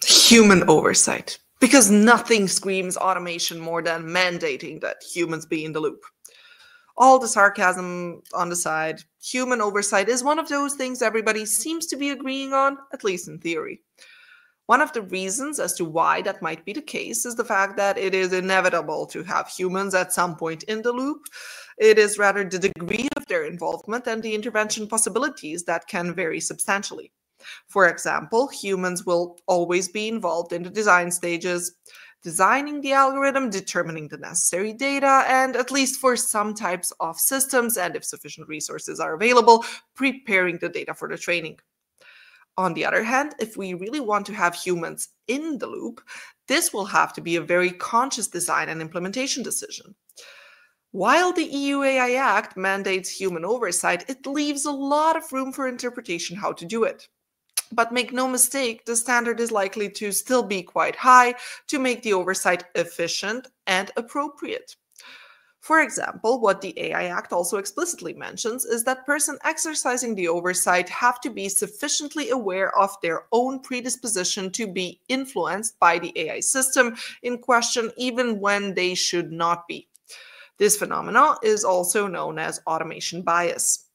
Human oversight. Because nothing screams automation more than mandating that humans be in the loop. All the sarcasm on the side, human oversight is one of those things everybody seems to be agreeing on, at least in theory. One of the reasons as to why that might be the case is the fact that it is inevitable to have humans at some point in the loop. It is rather the degree of their involvement and the intervention possibilities that can vary substantially. For example, humans will always be involved in the design stages, designing the algorithm, determining the necessary data, and at least for some types of systems, and if sufficient resources are available, preparing the data for the training. On the other hand, if we really want to have humans in the loop, this will have to be a very conscious design and implementation decision. While the EU AI Act mandates human oversight, it leaves a lot of room for interpretation how to do it. But make no mistake, the standard is likely to still be quite high to make the oversight efficient and appropriate. For example, what the AI Act also explicitly mentions is that persons exercising the oversight have to be sufficiently aware of their own predisposition to be influenced by the AI system in question, even when they should not be. This phenomenon is also known as automation bias,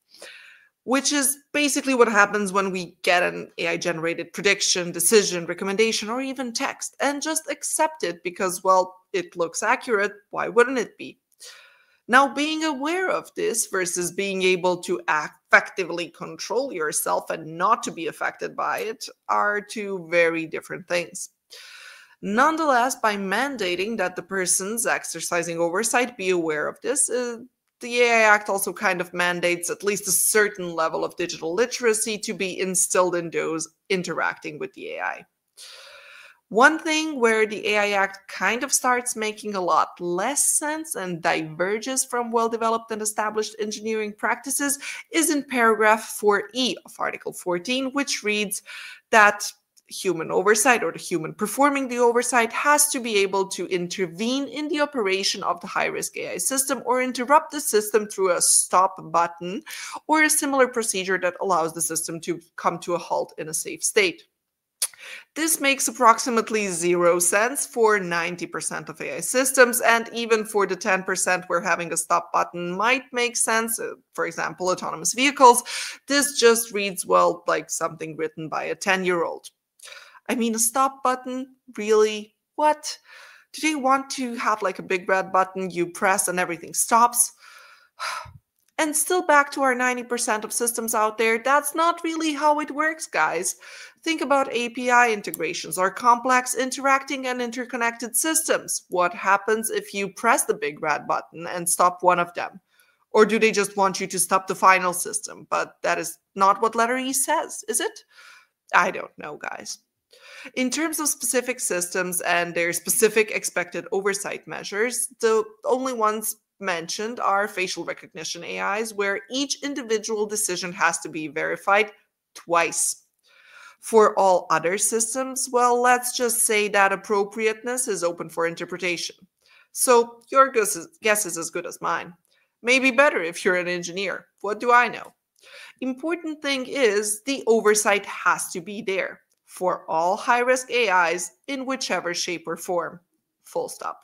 which is basically what happens when we get an AI-generated prediction, decision, recommendation, or even text, and just accept it because, well, it looks accurate. Why wouldn't it be? Now, being aware of this versus being able to effectively control yourself and not to be affected by it are two very different things. Nonetheless, by mandating that the persons exercising oversight be aware of this, the AI Act also kind of mandates at least a certain level of digital literacy to be instilled in those interacting with the AI. One thing where the AI Act kind of starts making a lot less sense and diverges from well-developed and established engineering practices is in paragraph 4E of Article 14, which reads that human oversight, or the human performing the oversight, has to be able to intervene in the operation of the high-risk AI system or interrupt the system through a stop button or a similar procedure that allows the system to come to a halt in a safe state. This makes approximately 0 sense for 90% of AI systems, and even for the 10% where having a stop button might make sense, for example, autonomous vehicles, this just reads, well, like something written by a 10-year-old. I mean, a stop button? Really? What? Do they want to have like a big red button you press and everything stops? And still back to our 90% of systems out there, that's not really how it works, guys. Think about API integrations or complex interacting and interconnected systems. What happens if you press the big red button and stop one of them? Or do they just want you to stop the final system? But that is not what letter E says, is it? I don't know, guys. In terms of specific systems and their specific expected oversight measures, the only ones mentioned are facial recognition AIs, where each individual decision has to be verified twice. For all other systems, well, let's just say that appropriateness is open for interpretation. So your guess is as good as mine. Maybe better if you're an engineer. What do I know? Important thing is the oversight has to be there for all high-risk AIs in whichever shape or form. Full stop.